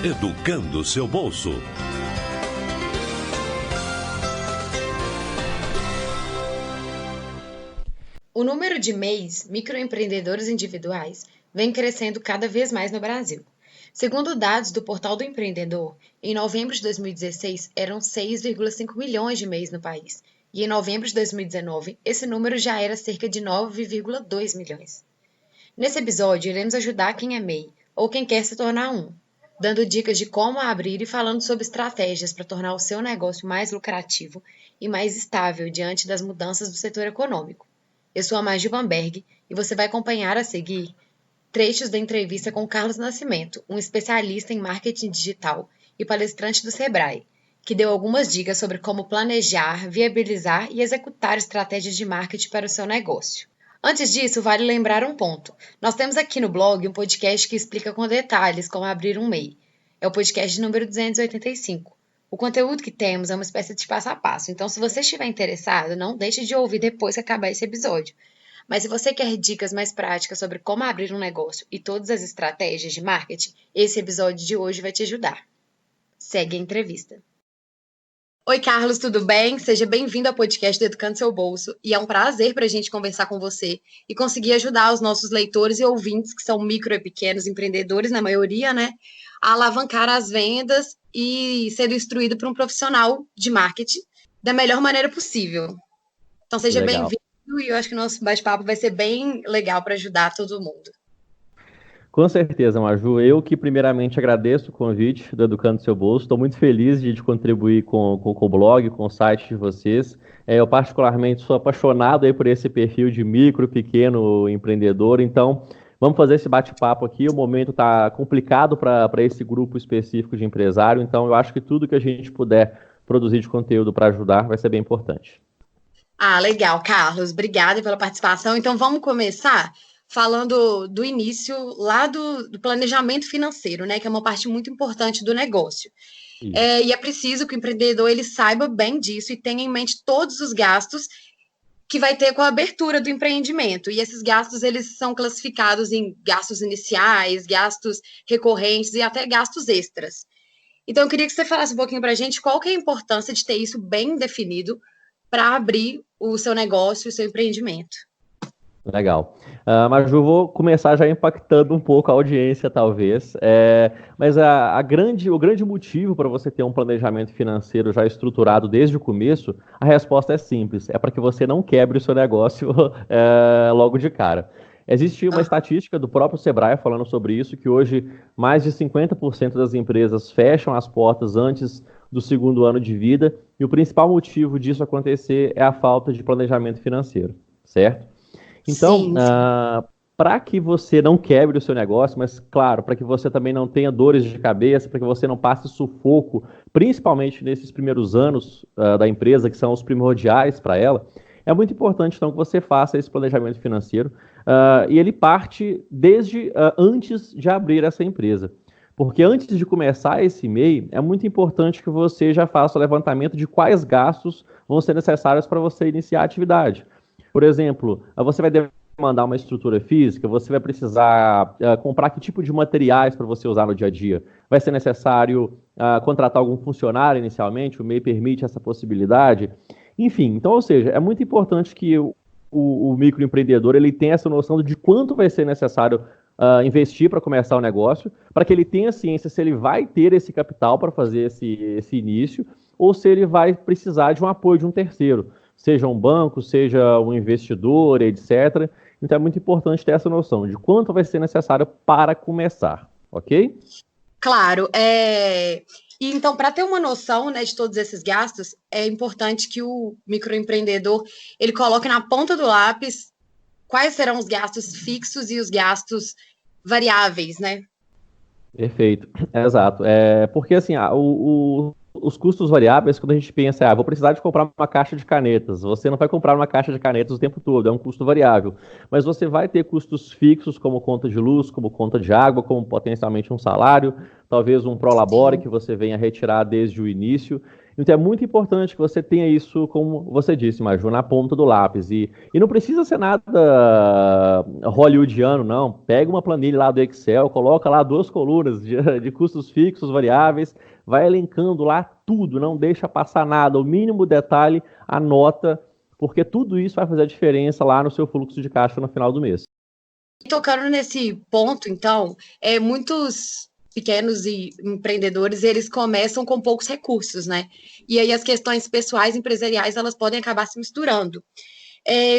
Educando seu bolso. O número de MEIs, microempreendedores individuais, vem crescendo cada vez mais no Brasil. Segundo dados do Portal do Empreendedor, em novembro de 2016 eram 6,5 milhões de MEIs no país, e em novembro de 2019 esse número já era cerca de 9,2 milhões. Nesse episódio, iremos ajudar quem é MEI, ou quem quer se tornar um, dando dicas de como abrir e falando sobre estratégias para tornar o seu negócio mais lucrativo e mais estável diante das mudanças do setor econômico. Eu sou a Maju Bamberg e você vai acompanhar a seguir trechos da entrevista com Carlos Nascimento, um especialista em marketing digital e palestrante do Sebrae, que deu algumas dicas sobre como planejar, viabilizar e executar estratégias de marketing para o seu negócio. Antes disso, vale lembrar um ponto. Nós temos aqui no blog um podcast que explica com detalhes como abrir um MEI. É o podcast número 285. O conteúdo que temos é uma espécie de passo a passo, então se você estiver interessado, não deixe de ouvir depois que acabar esse episódio. Mas se você quer dicas mais práticas sobre como abrir um negócio e todas as estratégias de marketing, esse episódio de hoje vai te ajudar. Segue a entrevista. Oi, Carlos, tudo bem? Seja bem-vindo ao podcast do Educando Seu Bolso. E é um prazer para a gente conversar com você e conseguir ajudar os nossos leitores e ouvintes, que são micro e pequenos empreendedores, na maioria, né, a alavancar as vendas e ser instruído por um profissional de marketing da melhor maneira possível. Então, seja bem-vindo e eu acho que o nosso bate-papo vai ser bem legal para ajudar todo mundo. Com certeza, Maju. Eu que primeiramente agradeço o convite do Educando Seu Bolso. Estou muito feliz de contribuir com o blog, com o site de vocês. Eu particularmente sou apaixonado aí por esse perfil de micro, pequeno empreendedor. Então, vamos fazer esse bate-papo aqui. O momento está complicado para esse grupo específico de empresário. Então, eu acho que tudo que a gente puder produzir de conteúdo para ajudar vai ser bem importante. Ah, legal, Carlos. Obrigada pela participação. Então, vamos começar falando do início lá do planejamento financeiro, né, que é uma parte muito importante do negócio. E é preciso que o empreendedor ele saiba bem disso e tenha em mente todos os gastos que vai ter com a abertura do empreendimento. E esses gastos eles são classificados em gastos iniciais, gastos recorrentes e até gastos extras. Então, eu queria que você falasse um pouquinho para a gente qual que é a importância de ter isso bem definido para abrir o seu negócio, o seu empreendimento. Legal. Mas eu vou começar já impactando um pouco a audiência, talvez. Mas o grande motivo para você ter um planejamento financeiro já estruturado desde o começo, a resposta é simples. É para que você não quebre o seu negócio logo de cara. Existe uma estatística do próprio Sebrae falando sobre isso, que hoje mais de 50% das empresas fecham as portas antes do segundo ano de vida, e o principal motivo disso acontecer é a falta de planejamento financeiro, certo? Então, para que você não quebre o seu negócio, mas, claro, para que você também não tenha dores de cabeça, para que você não passe sufoco, principalmente nesses primeiros anos da empresa, que são os primordiais para ela, é muito importante, então, que você faça esse planejamento financeiro e ele parte desde antes de abrir essa empresa. Porque antes de começar esse MEI, é muito importante que você já faça o levantamento de quais gastos vão ser necessários para você iniciar a atividade. Por exemplo, você vai demandar uma estrutura física, você vai precisar comprar que tipo de materiais para você usar no dia a dia. Vai ser necessário contratar algum funcionário inicialmente, o MEI permite essa possibilidade. Enfim, então, ou seja, é muito importante que o microempreendedor ele tenha essa noção de quanto vai ser necessário investir para começar o negócio, para que ele tenha ciência se ele vai ter esse capital para fazer esse início, ou se ele vai precisar de um apoio de um terceiro, seja um banco, seja um investidor, etc. Então é muito importante ter essa noção de quanto vai ser necessário para começar, ok? Claro, E então, para ter uma noção, né, de todos esses gastos, é importante que o microempreendedor ele coloque na ponta do lápis quais serão os gastos fixos e os gastos variáveis, né? Perfeito, exato. Porque assim, os custos variáveis, quando a gente pensa, vou precisar de comprar uma caixa de canetas, você não vai comprar uma caixa de canetas o tempo todo, é um custo variável. Mas você vai ter custos fixos, como conta de luz, como conta de água, como potencialmente um salário, talvez um prolabore que você venha retirar desde o início. Então é muito importante que você tenha isso, como você disse, Maju, na ponta do lápis. E não precisa ser nada hollywoodiano, não. Pega uma planilha lá do Excel, coloca lá 2 colunas de custos fixos, variáveis, vai elencando lá tudo, não deixa passar nada, o mínimo detalhe, anota, porque tudo isso vai fazer a diferença lá no seu fluxo de caixa no final do mês. Tocando nesse ponto, então, muitos pequenos empreendedores, eles começam com poucos recursos, né? E aí as questões pessoais, empresariais, elas podem acabar se misturando.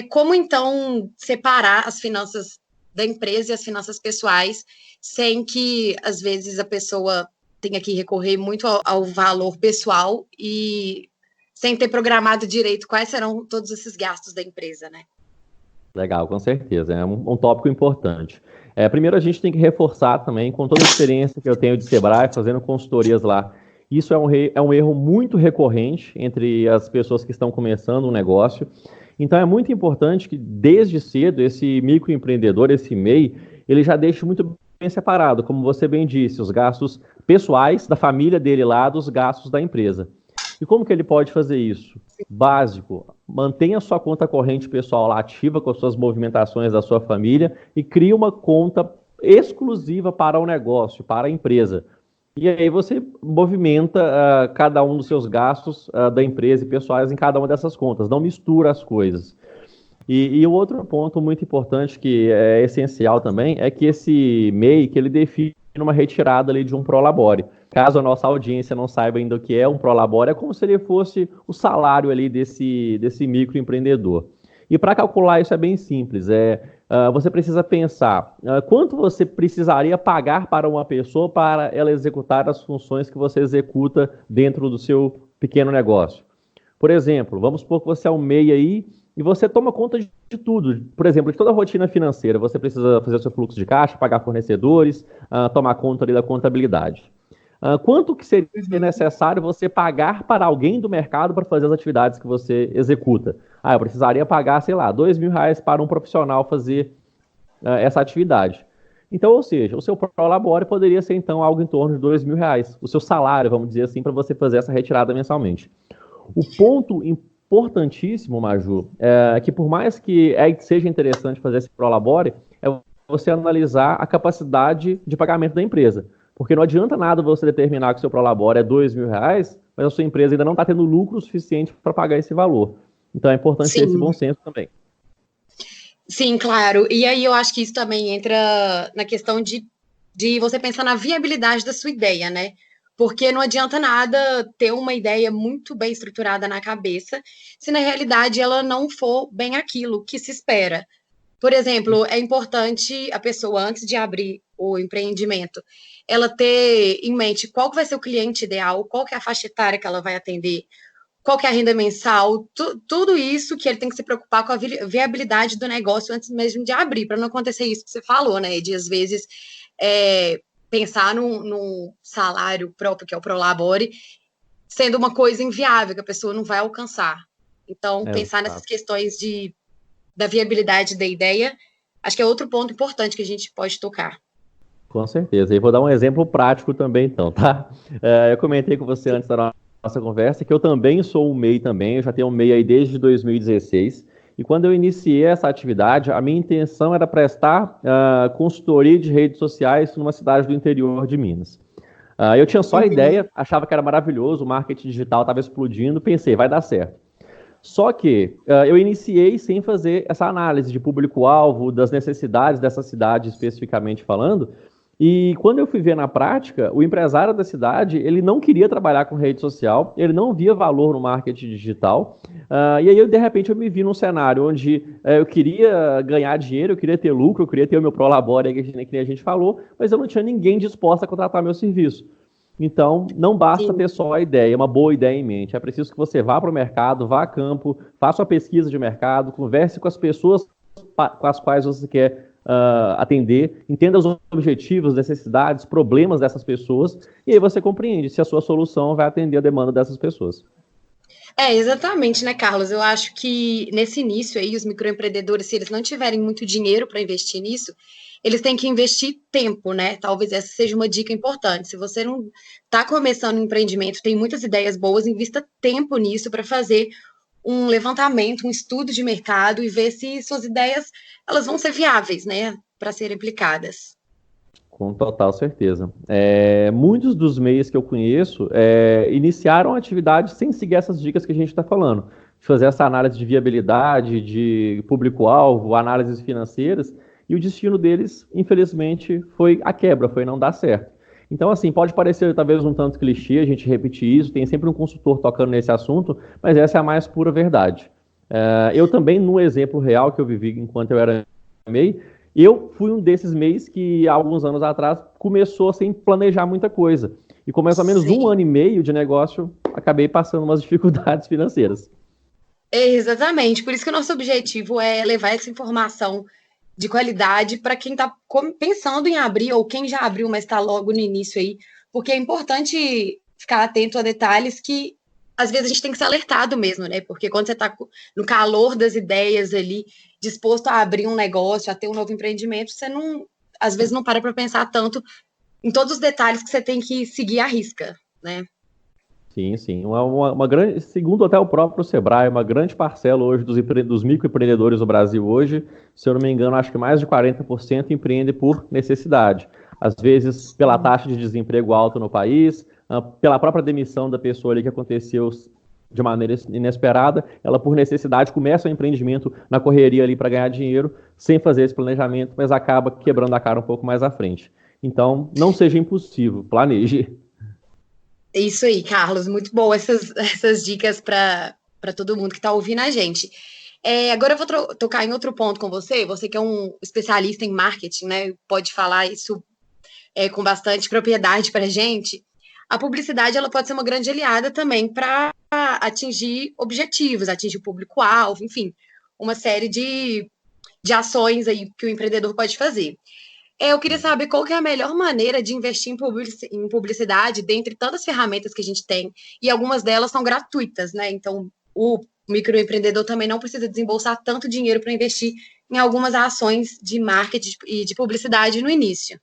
Como, então, separar as finanças da empresa e as finanças pessoais, sem que, às vezes, a pessoa tenha que recorrer muito ao valor pessoal e sem ter programado direito quais serão todos esses gastos da empresa, né? Legal, com certeza. É um tópico importante. Primeiro, a gente tem que reforçar também, com toda a experiência que eu tenho de Sebrae, fazendo consultorias lá. Isso é um erro muito recorrente entre as pessoas que estão começando um negócio. Então, é muito importante que, desde cedo, esse microempreendedor, esse MEI, ele já deixe muito bem separado, como você bem disse, os gastos pessoais da família dele lá, dos gastos da empresa. E como que ele pode fazer isso? Básico, mantenha sua conta corrente pessoal lá ativa com as suas movimentações da sua família e crie uma conta exclusiva para o negócio, para a empresa. E aí você movimenta cada um dos seus gastos da empresa e pessoais em cada uma dessas contas, não mistura as coisas. E o outro ponto muito importante que é essencial também é que esse MEI, que ele define uma retirada ali de um prolabore. Caso a nossa audiência não saiba ainda o que é um prolabore, é como se ele fosse o salário ali desse microempreendedor. E para calcular isso é bem simples, você precisa pensar quanto você precisaria pagar para uma pessoa para ela executar as funções que você executa dentro do seu pequeno negócio. Por exemplo, vamos supor que você é um MEI aí e você toma conta de tudo. Por exemplo, de toda a rotina financeira. Você precisa fazer o seu fluxo de caixa, pagar fornecedores, tomar conta ali da contabilidade. Quanto que seria necessário você pagar para alguém do mercado para fazer as atividades que você executa? Eu precisaria pagar, sei lá, R$ 2.000 para um profissional fazer essa atividade. Então, ou seja, o seu prolabore poderia ser, então, algo em torno de R$ 2.000. O seu salário, vamos dizer assim, para você fazer essa retirada mensalmente. O ponto importantíssimo, Maju, é que por mais que seja interessante fazer esse prolabore, é você analisar a capacidade de pagamento da empresa. Porque não adianta nada você determinar que o seu prolabore é R$ 2.000, mas a sua empresa ainda não está tendo lucro suficiente para pagar esse valor. Então é importante ter esse bom senso também. Sim, claro. E aí eu acho que isso também entra na questão de você pensar na viabilidade da sua ideia, né? Porque não adianta nada ter uma ideia muito bem estruturada na cabeça, se na realidade ela não for bem aquilo que se espera. Por exemplo, é importante a pessoa, antes de abrir o empreendimento, ela ter em mente qual que vai ser o cliente ideal, qual que é a faixa etária que ela vai atender, qual que é a renda mensal, tudo isso que ele tem que se preocupar com a viabilidade do negócio antes mesmo de abrir, para não acontecer isso que você falou, né? De, às vezes, pensar num salário próprio, que é o Prolabore, sendo uma coisa inviável, que a pessoa não vai alcançar. Então, pensar nessas questões da viabilidade da ideia, acho que é outro ponto importante que a gente pode tocar. Com certeza. E vou dar um exemplo prático também, então, tá? Eu comentei com você antes da nossa conversa que eu também sou um MEI também, eu já tenho um MEI aí desde 2016. E quando eu iniciei essa atividade, a minha intenção era prestar consultoria de redes sociais numa cidade do interior de Minas. Eu tinha só a ideia, achava que era maravilhoso, o marketing digital estava explodindo, pensei, vai dar certo. Só que eu iniciei sem fazer essa análise de público-alvo, das necessidades dessa cidade especificamente falando, e quando eu fui ver na prática, o empresário da cidade, ele não queria trabalhar com rede social, ele não via valor no marketing digital, e aí, de repente, eu me vi num cenário onde eu queria ganhar dinheiro, eu queria ter lucro, eu queria ter o meu Prolabore, que a gente falou, mas eu não tinha ninguém disposto a contratar meu serviço. Então, não basta ter só a ideia, uma boa ideia em mente. É preciso que você vá para o mercado, vá a campo, faça uma pesquisa de mercado, converse com as pessoas com as quais você quer atender, entenda os objetivos, necessidades, problemas dessas pessoas, e aí você compreende se a sua solução vai atender a demanda dessas pessoas. Exatamente, né, Carlos? Eu acho que nesse início aí, os microempreendedores, se eles não tiverem muito dinheiro para investir nisso, eles têm que investir tempo, né? Talvez essa seja uma dica importante. Se você não está começando um empreendimento, tem muitas ideias boas, invista tempo nisso para fazer um levantamento, um estudo de mercado e ver se suas ideias elas vão ser viáveis, né, para serem aplicadas. Com total certeza. Muitos dos meios que eu conheço iniciaram a atividade sem seguir essas dicas que a gente está falando, de fazer essa análise de viabilidade, de público-alvo, análises financeiras, e o destino deles, infelizmente, foi a quebra, foi não dar certo. Então, assim, pode parecer talvez um tanto clichê a gente repetir isso, tem sempre um consultor tocando nesse assunto, mas essa é a mais pura verdade. Eu também, num exemplo real que eu vivi enquanto eu era MEI, eu fui um desses MEIs que, há alguns anos atrás, começou sem planejar muita coisa. E com mais ou menos um ano e meio de negócio, acabei passando umas dificuldades financeiras. Exatamente, por isso que o nosso objetivo é levar essa informação de qualidade para quem está pensando em abrir ou quem já abriu, mas está logo no início aí, porque é importante ficar atento a detalhes que às vezes a gente tem que ser alertado mesmo, né? Porque quando você está no calor das ideias ali, disposto a abrir um negócio, a ter um novo empreendimento, você não, às vezes não para pensar tanto em todos os detalhes que você tem que seguir à risca, né? Sim, sim. Uma grande, segundo até o próprio Sebrae, uma grande parcela hoje dos microempreendedores do Brasil hoje, se eu não me engano, acho que mais de 40% empreende por necessidade. Às vezes pela taxa de desemprego alta no país, pela própria demissão da pessoa ali que aconteceu de maneira inesperada, ela por necessidade começa o empreendimento na correria ali para ganhar dinheiro, sem fazer esse planejamento, mas acaba quebrando a cara um pouco mais à frente. Então, não seja impossível, planeje. Isso aí, Carlos, muito boa essas dicas para todo mundo que está ouvindo a gente. Agora eu vou tocar em outro ponto com você que é um especialista em marketing, né? Pode falar isso com bastante propriedade para a gente. A publicidade ela pode ser uma grande aliada também para atingir objetivos, atingir o público-alvo, enfim, uma série de ações aí que o empreendedor pode fazer. Eu queria saber qual que é a melhor maneira de investir em publicidade dentre tantas ferramentas que a gente tem, e algumas delas são gratuitas, né? Então, o microempreendedor também não precisa desembolsar tanto dinheiro para investir em algumas ações de marketing e de publicidade no início.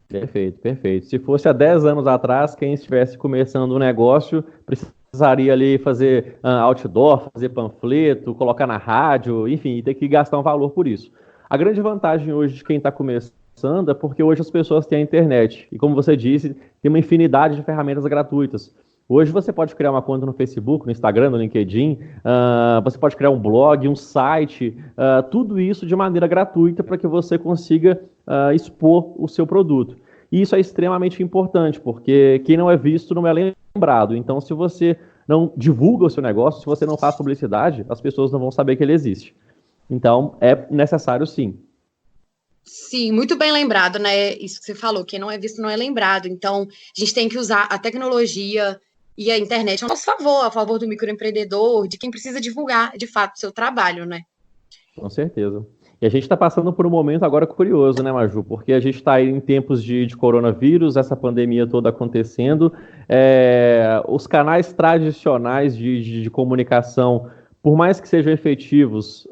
Perfeito, perfeito. Se fosse há 10 anos atrás, quem estivesse começando um negócio precisaria ali fazer outdoor, fazer panfleto, colocar na rádio, enfim, e ter que gastar um valor por isso. A grande vantagem hoje de quem está começando é porque hoje as pessoas têm a internet. E como você disse, tem uma infinidade de ferramentas gratuitas. Hoje você pode criar uma conta no Facebook, no Instagram, no LinkedIn, você pode criar um blog, um site, tudo isso de maneira gratuita para que você consiga expor o seu produto. E isso é extremamente importante, porque quem não é visto não é lembrado. Então, se você não divulga o seu negócio, se você não faz publicidade, as pessoas não vão saber que ele existe. Então, é necessário sim. Sim, muito bem lembrado, né? Isso que você falou, quem não é visto não é lembrado. Então, a gente tem que usar a tecnologia e a internet a nosso favor, a favor do microempreendedor, de quem precisa divulgar, de fato, o seu trabalho, né? Com certeza. E a gente está passando por um momento agora curioso, né, Maju? Porque a gente está aí em tempos de coronavírus, essa pandemia toda acontecendo. Os canais tradicionais de comunicação, por mais que sejam efetivos,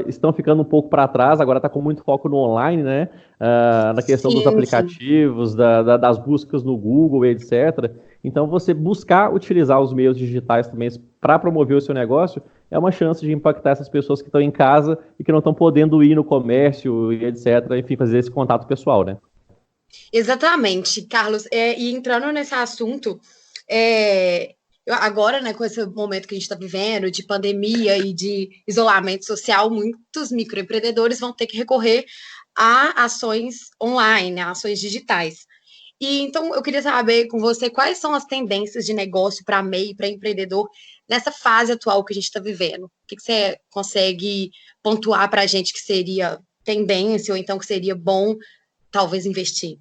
estão ficando um pouco para trás. Agora está com muito foco no online, né? Na questão dos aplicativos, das buscas no Google, etc. Então, você buscar utilizar os meios digitais também para promover o seu negócio é uma chance de impactar essas pessoas que estão em casa e que não estão podendo ir no comércio e etc. Enfim, fazer esse contato pessoal, né? Exatamente, Carlos. E entrando nesse assunto, agora, né, com esse momento que a gente está vivendo, de pandemia e de isolamento social, muitos microempreendedores vão ter que recorrer a ações online, a ações digitais. E então eu queria saber com você quais são as tendências de negócio para MEI, para empreendedor, nessa fase atual que a gente está vivendo. O que você consegue pontuar para a gente que seria tendência ou então que seria bom talvez investir?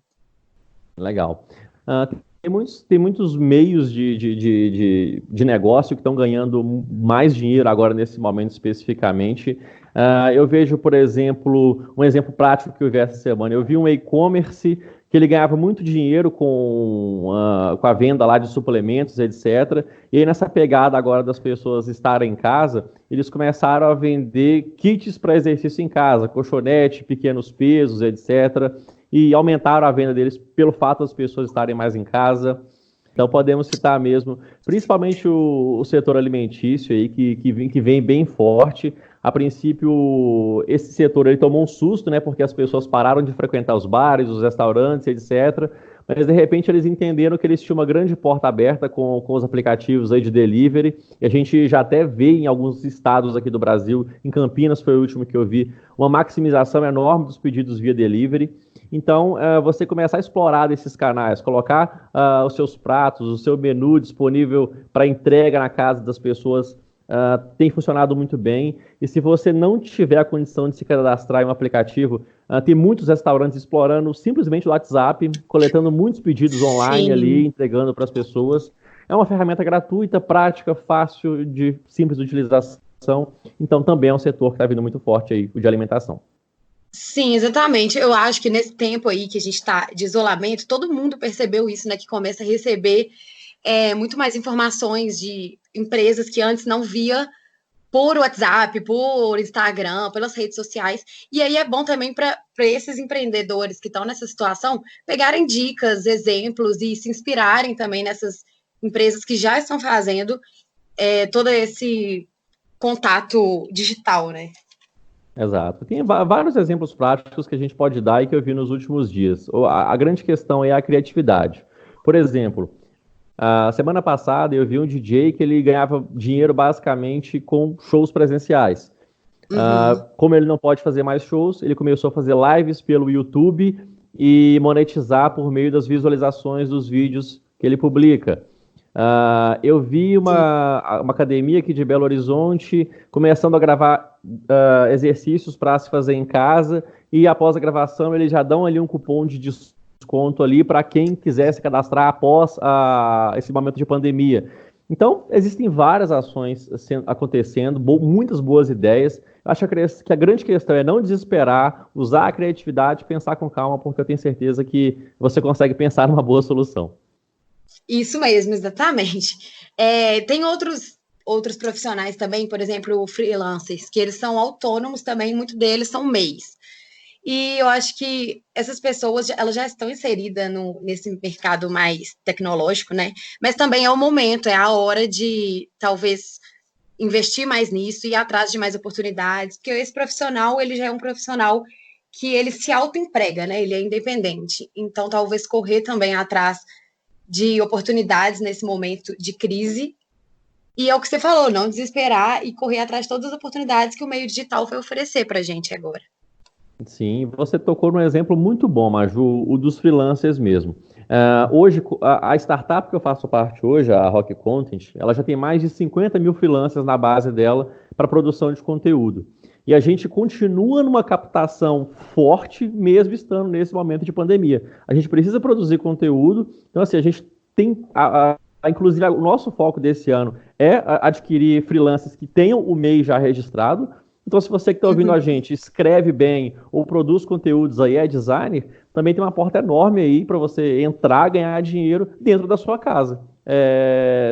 Legal. Tem muitos meios de negócio que estão ganhando mais dinheiro agora nesse momento especificamente. Eu vejo, por exemplo, um exemplo prático que eu vi essa semana. Eu vi um e-commerce que que ele ganhava muito dinheiro com a venda lá de suplementos, etc. E aí, nessa pegada agora das pessoas estarem em casa, eles começaram a vender kits para exercício em casa, colchonete, pequenos pesos, etc. E aumentaram a venda deles pelo fato das pessoas estarem mais em casa. Então, podemos citar mesmo, principalmente o setor alimentício aí, que vem bem forte. A princípio, esse setor ele tomou um susto, né, porque as pessoas pararam de frequentar os bares, os restaurantes, etc. Mas, de repente, eles entenderam que eles tinham uma grande porta aberta com os aplicativos aí de delivery. E a gente já até vê em alguns estados aqui do Brasil, em Campinas foi o último que eu vi, uma maximização enorme dos pedidos via delivery. Então, você começar a explorar esses canais, colocar os seus pratos, o seu menu disponível para entrega na casa das pessoas, tem funcionado muito bem. E se você não tiver a condição de se cadastrar em um aplicativo, tem muitos restaurantes explorando simplesmente o WhatsApp, coletando muitos pedidos online ali, entregando para as pessoas. É uma ferramenta gratuita, prática, fácil, simples de utilização. Então, também é um setor que está vindo muito forte aí, o de alimentação. Sim, exatamente. Eu acho que nesse tempo aí que a gente está de isolamento, todo mundo percebeu isso, né? Que começa a receber muito mais informações de empresas que antes não via por WhatsApp, por Instagram, pelas redes sociais. E aí é bom também para esses empreendedores que estão nessa situação pegarem dicas, exemplos e se inspirarem também nessas empresas que já estão fazendo todo esse contato digital, né? Exato. Tem vários exemplos práticos que a gente pode dar e que eu vi nos últimos dias. A grande questão é a criatividade. Por exemplo, a semana passada eu vi um DJ que ele ganhava dinheiro basicamente com shows presenciais. Como ele não pode fazer mais shows, ele começou a fazer lives pelo YouTube e monetizar por meio das visualizações dos vídeos que ele publica. Eu vi uma academia aqui de Belo Horizonte começando a gravar exercícios para se fazer em casa, e após a gravação eles já dão ali um cupom de desconto ali para quem quiser se cadastrar após esse momento de pandemia. Então, existem várias ações acontecendo, muitas boas ideias. Eu acho que a grande questão é não desesperar, usar a criatividade, pensar com calma, porque eu tenho certeza que você consegue pensar numa boa solução. Isso mesmo, exatamente. Tem outros profissionais também, por exemplo, freelancers, que eles são autônomos também, muitos deles são MEIs. E eu acho que essas pessoas, elas já estão inseridas nesse mercado mais tecnológico, né? Mas também é o momento, é a hora de, talvez, investir mais nisso e ir atrás de mais oportunidades, porque esse profissional, ele já é um profissional que ele se autoemprega, né? Ele é independente. Então, talvez correr também atrás de oportunidades nesse momento de crise. E é o que você falou, não desesperar e correr atrás de todas as oportunidades que o meio digital vai oferecer para a gente agora. Sim, você tocou num exemplo muito bom, Maju, o dos freelancers mesmo. Hoje, a startup que eu faço parte hoje, a Rock Content, ela já tem mais de 50 mil freelancers na base dela para produção de conteúdo. E a gente continua numa captação forte, mesmo estando nesse momento de pandemia. A gente precisa produzir conteúdo, então assim, a gente tem, inclusive o nosso foco desse ano é adquirir freelancers que tenham o MEI já registrado. Então, se você que está ouvindo a gente escreve bem ou produz conteúdos aí, é designer, também tem uma porta enorme aí para você entrar, ganhar dinheiro dentro da sua casa,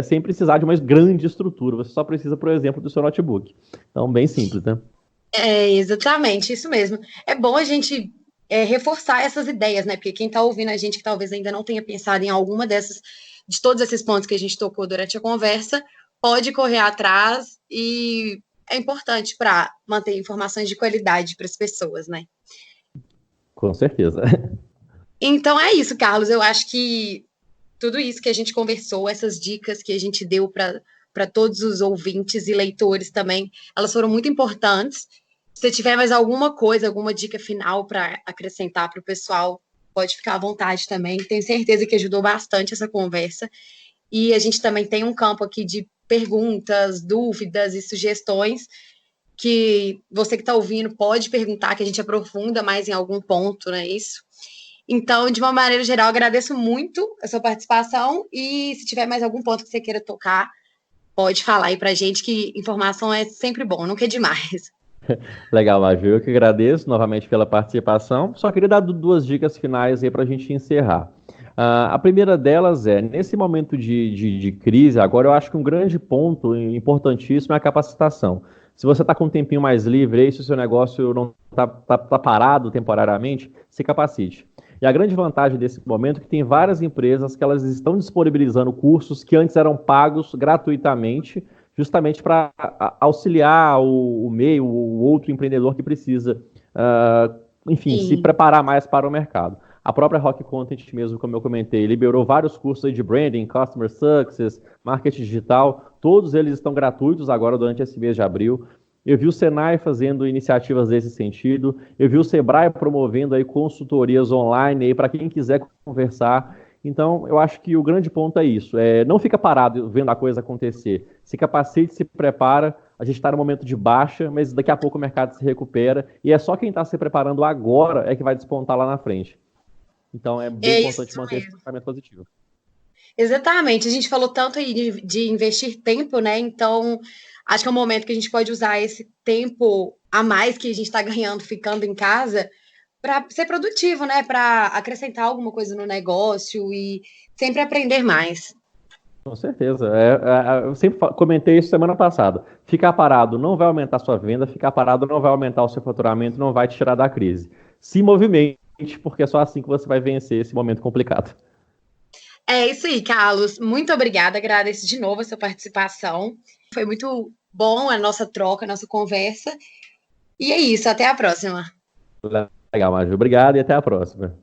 sem precisar de uma grande estrutura. Você só precisa, por exemplo, do seu notebook. Então, bem simples, né? Exatamente, isso mesmo. É bom a gente reforçar essas ideias, né? Porque quem está ouvindo a gente que talvez ainda não tenha pensado em alguma de todos esses pontos que a gente tocou durante a conversa, pode correr atrás e é importante para manter informações de qualidade para as pessoas, né? Com certeza. Então é isso, Carlos. Eu acho que tudo isso que a gente conversou, essas dicas que a gente deu para todos os ouvintes e leitores também, elas foram muito importantes. Se tiver mais alguma coisa, alguma dica final para acrescentar para o pessoal, pode ficar à vontade também. Tenho certeza que ajudou bastante essa conversa. E a gente também tem um campo aqui de perguntas, dúvidas e sugestões que você que está ouvindo pode perguntar, que a gente aprofunda mais em algum ponto, não é isso? Então, de uma maneira geral, agradeço muito a sua participação e se tiver mais algum ponto que você queira tocar, pode falar aí para a gente, que informação é sempre bom, nunca é demais. Legal, Maju. Eu que agradeço novamente pela participação. Só queria dar duas dicas finais aí para a gente encerrar. A primeira delas é, nesse momento de crise, agora eu acho que um grande ponto importantíssimo é a capacitação. Se você está com um tempinho mais livre, aí, se o seu negócio não está parado temporariamente, se capacite. E a grande vantagem desse momento é que tem várias empresas que elas estão disponibilizando cursos que antes eram pagos gratuitamente, justamente para auxiliar o meio, o outro empreendedor que precisa, enfim, se Sim. preparar mais para o mercado. A própria Rock Content mesmo, como eu comentei, liberou vários cursos aí de branding, customer success, marketing digital, todos eles estão gratuitos agora durante esse mês de abril. Eu vi o Senai fazendo iniciativas nesse sentido, eu vi o Sebrae promovendo aí consultorias online aí para quem quiser conversar. Então, eu acho que o grande ponto é isso, não fica parado vendo a coisa acontecer, se capacite, se prepara, a gente está no momento de baixa, mas daqui a pouco o mercado se recupera, e é só quem está se preparando agora é que vai despontar lá na frente. Então, é bem É isso importante manter esse mesmo. pensamento positivo. Exatamente. A gente falou tanto aí de investir tempo, né? Então, acho que é um momento que a gente pode usar esse tempo a mais que a gente está ganhando ficando em casa para ser produtivo, né? Para acrescentar alguma coisa no negócio e sempre aprender mais. Com certeza. Eu sempre comentei isso semana passada. Ficar parado não vai aumentar a sua venda, ficar parado não vai aumentar o seu faturamento, não vai te tirar da crise. Se movimente, porque é só assim que você vai vencer esse momento complicado. É isso aí, Carlos. Muito obrigada. Agradeço de novo a sua participação. Foi muito bom a nossa troca, a nossa conversa. E é isso. Até a próxima. Legal, Maju. Obrigado e até a próxima.